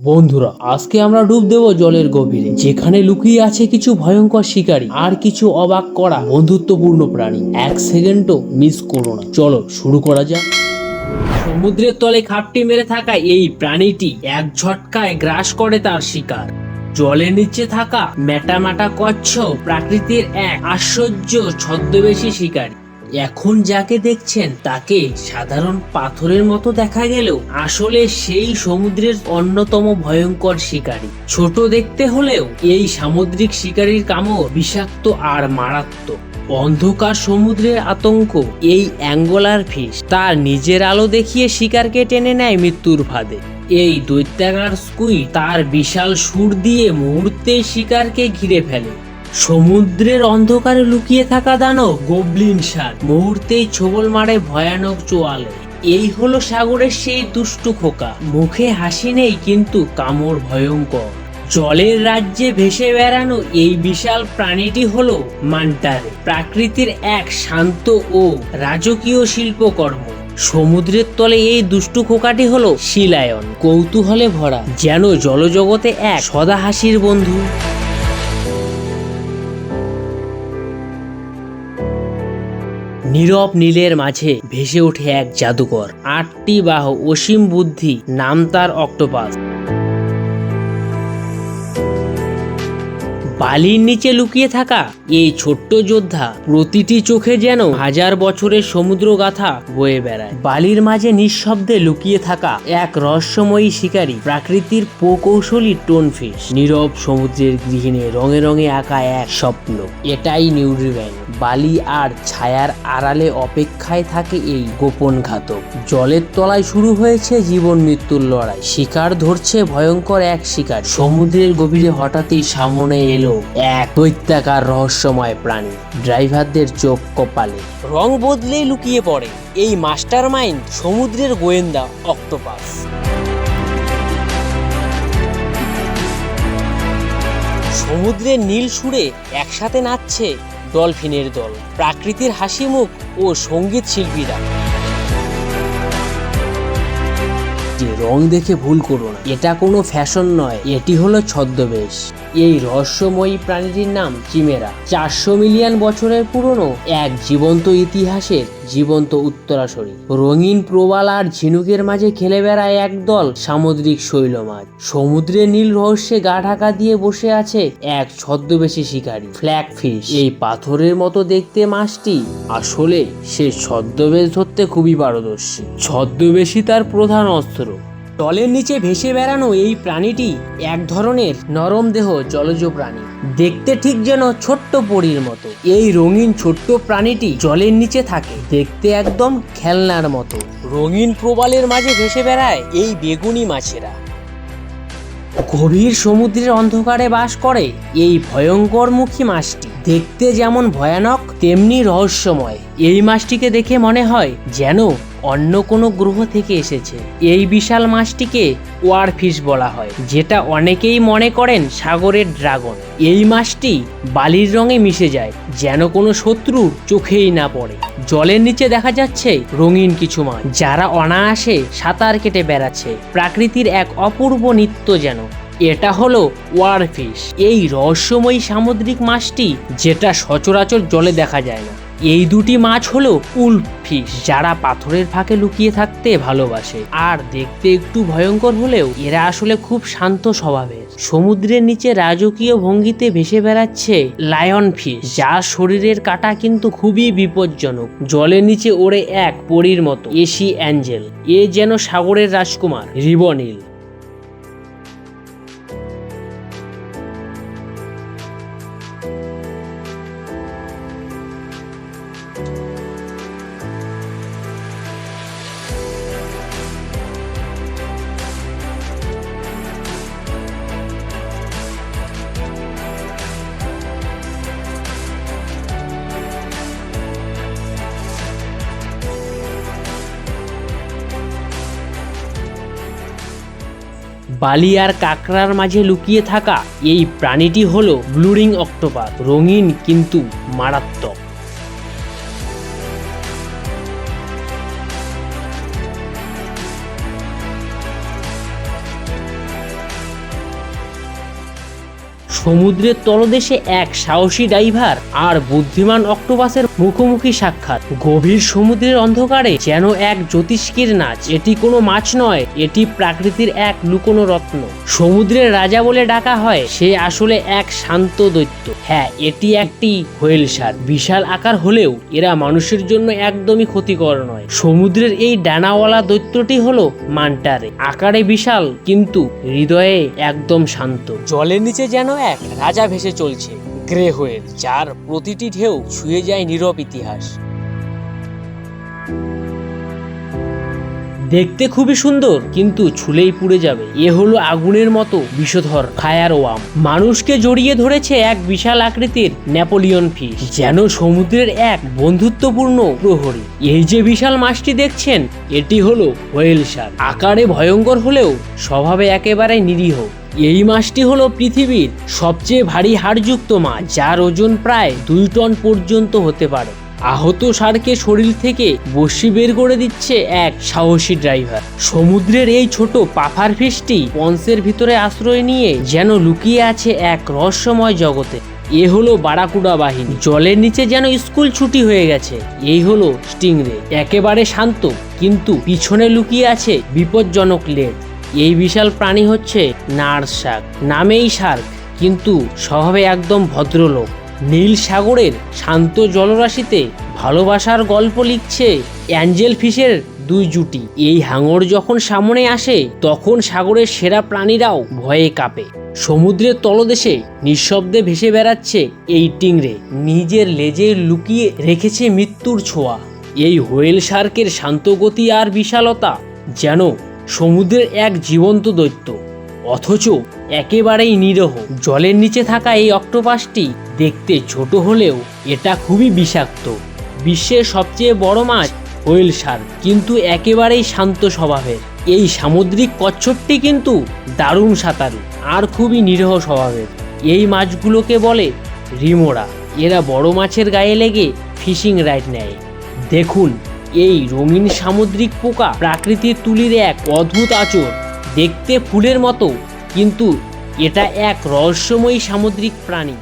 বন্ধুরা, আজকে আমরা ডুব দেব জলের গভীরে, যেখানে লুকিয়ে আছে কিছু ভয়ঙ্কর শিকারী আর কিছু অবাক করা বন্ধুত্বপূর্ণ প্রাণী। এক সেকেন্ডও মিস করো না। চলো শুরু করা যাক। সমুদ্রের তলে খাপটি মেরে থাকা এই প্রাণীটি এক ঝটকায় গ্রাস করে তার শিকার। জলের নিচে থাকা মেটামাটা কচ্ছপ প্রাকৃতির এক আশ্চর্য ছদ্মবেশী শিকারী। এখন যাকে দেখছেন তাকে সাধারণ পাথরের মতো দেখা গেলেও আসলে সেই সমুদ্রের অন্যতম ভয়ঙ্কর শিকারী। ছোট দেখতে হলেও এই সামুদ্রিক শিকারীর কামড় বিষাক্ত আর মারাত্মক। অন্ধকার সমুদ্রের আতঙ্ক এই অ্যাঙ্গোলার ফিশ তার নিজের আলো দেখিয়ে শিকারকে টেনে নেয় মৃত্যুর ফাঁদে। এই দৈত্যাকার স্কুইড তার বিশাল সুর দিয়ে মুহূর্তেই শিকারকে ঘিরে ফেলে। সমুদ্রের অন্ধকারে লুকিয়ে থাকা দানব গবলিন শার্ক মুহূর্তেই ছোবল মারে ভয়ানক চোয়ালে। এই হলো সাগরের সেই দুষ্টু খোকা। মুখে হাসি নেই, কিন্তু কামড় ভয়ঙ্কর। জলের রাজ্যে ভেসে বেড়ানো এই বিশাল প্রাণীটি হলো মান্টারে, প্রাকৃতির এক শান্ত ও রাজকীয় শিল্পকর্ম। সমুদ্রের তলে এই দুষ্টু খোকাটি হলো সি লায়ন, কৌতূহলে ভরা, যেন জলজগতে এক সদা হাসির বন্ধু। নীরব নীলের মাঝে ভেসে ওঠে এক জাদুকর, 8টি বাহু, অসীম বুদ্ধি, নাম তার অক্টোপাস। বালির নিচে লুকিয়ে থাকা এই ছোট্ট যোদ্ধা প্রতিটি চোখে যেন হাজার বছরের সমুদ্র গাথা বয়ে বেড়ায়। বালির মাঝে নিঃশব্দে লুকিয়ে থাকা এক রহস্যময়ী শিকারী, প্রাকৃতির প্রকৌশলী টোনফিশ, নীরব সমুদ্রের গৃহিণী, রঙে রঙে আঁকা এক স্বপ্ন। এটাই নিউজিল্যান্ড। বালি আর ছায়ার আড়ালে অপেক্ষায় থাকে এই গোপন ঘাতক। জলের তলায় শুরু হয়েছে জীবন মৃত্যুর লড়াই। শিকার ধরছে ভয়ঙ্কর এক শিকার। সমুদ্রের গভীরে হঠাৎই সামনে এলো এক দৈত্যাকার রহস্যময় প্রাণী। ড্রাইভারদের চোখ কপালে। রং বদলে লুকিয়ে পড়ে এই মাস্টার মাইন্ড, সমুদ্রের গোয়েন্দা অক্টোপাস। সমুদ্রের নীল সুরে একসাথে নাচছে ডলফিনের দল, প্রাকৃতির হাসি মুখ ও সঙ্গীত শিল্পীরা। রং দেখে ভুল করো না, এটা কোনো ফ্যাশন নয়, এটি হলো ছদ্মবেশ। এই রহস্যময়ী প্রাণীটির নাম চিমেরা। 400 মিলিয়ন বছরের পুরনো এক জীবন্ত ইতিহাসের জীবন্ত উত্তরাসরি। রঙিন প্রবাল আর ঝিনুকের মাঝে খেলে বেড়ায় একদল সামুদ্রিক শৈল মাছ। সমুদ্রের নীল রহস্যে গা ঢাকা দিয়ে বসে আছে এক ছদ্মবেশী শিকারী, ফ্ল্যাগ ফিশ। এই পাথরের মতো দেখতে মাছটি আসলে সে ছদ্মবেশ ধরতে খুবই পারদর্শী। ছদ্মবেশী তার প্রধান অস্ত্র। জলের নিচে ভেসে বেড়ানো এই প্রাণীটি এক ধরনের নরম দেহ জলজ প্রাণী, দেখতে ঠিক যেন ছোট্ট পরীর মতো। এই রঙিন ছোট্ট প্রাণীটি জলের নিচে থাকে, দেখতে একদম খেলনার মতো। রঙিন প্রবালের মাঝে ভেসে বেড়ায় এই বেগুনি মাছেরা। গভীর সমুদ্রের অন্ধকারে বাস করে এই ভয়ঙ্কর মুখী মাছটি, দেখতে যেমন ভয়ানক তেমনি রহস্যময়। এই মাছটিকে দেখে মনে হয় যেন অন্য কোনো গ্রহ থেকে এসেছে। এই বিশাল মাছটিকে ওয়ারফিশ বলা হয়, যেটা অনেকেই মনে করেন সাগরের ড্রাগন। এই মাছটি বালির রঙে মিশে যায়, যেন কোনো শত্রুর চোখেই না পড়ে। জলের নিচে দেখা যাচ্ছে রঙিন কিছু মাছ, যারা অনায়াসে সাঁতার কেটে বেড়াচ্ছে। প্রাকৃতির এক অপূর্ব নৃত্য যেন। এটা হলো ওয়ারফিশ, এই রহস্যময়ী সামুদ্রিক মাছটি, যেটা সচরাচর জলে দেখা যায় না। এই দুটি মাছ হলো উল্ফ ফিশ, যারা পাথরের ফাঁকে লুকিয়ে থাকতে ভালোবাসে আর দেখতে একটু ভয়ঙ্কর হলেও এরা আসলে খুব শান্ত স্বভাবের। সমুদ্রের নিচে রাজকীয় ভঙ্গিতে ভেসে বেড়াচ্ছে লায়ন ফিশ, যার শরীরের কাঁটা কিন্তু খুবই বিপজ্জনক। জলের নিচে ওড়ে এক পরীর মতো এশি অ্যাঞ্জেল, এ যেন সাগরের রাজকুমার রিবনীল। বালি আর কাঁকড়ার মাঝে লুকিয়ে থাকা এই প্রাণীটি হলো ব্লু রিং অক্টোপাস, রঙিন কিন্তু মারাত্মক। সমুদ্রের তলদেশে এক সাহসী ডাইভার আর বুদ্ধিমান অক্টোপাসের মুখোমুখি সাক্ষাৎ। গভীর সমুদ্রের অন্ধকারে যেন এক জ্যোতিষ্কের নাচ। এটি কোনো মাছ নয়, এটি প্রকৃতির এক লুকোনো রত্ন। সমুদ্রের রাজা বলে ডাকা হয়, সে আসলে এক শান্ত দৈত্য। হ্যাঁ, এটি একটি হোয়েল শার্ক। বিশাল আকার হলেও এরা মানুষের জন্য একদমই ক্ষতিকর নয়। সমুদ্রের এই ডানাওয়ালা দৈত্যটি হলো মান্টারে। আকারে বিশাল কিন্তু হৃদয়ে একদম শান্ত। জলের নিচে যেন এক রাজা ভেসে চলছে, গ্রে হোয়েল, যার প্রতিটি ঢেউ ছুঁয়ে যায় নীরব ইতিহাস। দেখতে খুবই সুন্দর কিন্তু ছুলেই পুড়ে যাবে। এ হলো আগুনের মতো বিষধর ফায়ার ওয়ার্ম। মানুষকে জড়িয়ে ধরেছে এক বিশাল আকৃতির নেপোলিয়ন ফিশ, যেন সমুদ্রের এক বন্ধুত্বপূর্ণ প্রহরী। এই যে বিশাল মাছটি দেখছেন, এটি হলো হোয়েল শার্ক। আকারে ভয়ঙ্কর হলেও স্বভাবে একেবারে নিরীহ। এই মাছটি হলো পৃথিবীর সবচেয়ে ভারী হাড়যুক্ত মাছ, যার ওজন প্রায় 2 টন পর্যন্ত হতে পারে। আহত শার্কের শরীর থেকে বড়শি বের করে দিচ্ছে এক সাহসী ড্রাইভার। সমুদ্রের এই ছোট পাফার ফিশটি পন্সের ভিতরে আশ্রয় নিয়ে যেন লুকিয়ে আছে এক রহস্যময় জগতে। এ হলো বারাকুডা বাহিনী। জলের নিচে যেন স্কুল ছুটি হয়ে গেছে। এই হলো স্টিংরে, একেবারে শান্ত কিন্তু পিছনে লুকিয়ে আছে বিপজ্জনক লেজ। এই বিশাল প্রাণী হচ্ছে নার্স শার্ক। নামেই শার্ক কিন্তু স্বভাবে একদম ভদ্রলোক। নীল সাগরের শান্ত জলরাশিতে ভালোবাসার গল্প লিখছে অ্যাঞ্জেল ফিশের 2 জুটি। এই হাঙর যখন সামনে আসে তখন সাগরের সেরা প্রাণীরাও ভয়ে কাঁপে। সমুদ্রের তলদেশে নিঃশব্দে ভেসে বেড়াচ্ছে এই টিংরে, নিজের লেজে লুকিয়ে রেখেছে মৃত্যুর ছোঁয়া। এই হোয়েল শার্কের শান্ত গতি আর বিশালতা যেন সমুদ্রের এক জীবন্ত দৈত্য, অথচ একেবারেই নিরীহ। জলের নিচে থাকা এই অক্টোপাসটি দেখতে ছোট হলেও এটা খুবই বিষাক্ত। বিশ্বের সবচেয়ে বড় মাছ হোয়েল শার্ক কিন্তু একেবারেই শান্ত স্বভাবের। এই সামুদ্রিক কচ্ছপটি কিন্তু দারুণ সাঁতারু আর খুবই নিরীহ স্বভাবের। এই মাছগুলোকে বলে রিমোরা। এরা বড় মাছের গায়ে লেগে ফিশিং রাইড নেয়। দেখুন, এই রঙিন সামুদ্রিক পোকা প্রাকৃতির তুলির এক অদ্ভুত আঁচড়। দেখতে ফুলের মতো কিন্তু এটা এক রহস্যময়ী সামুদ্রিক প্রাণী।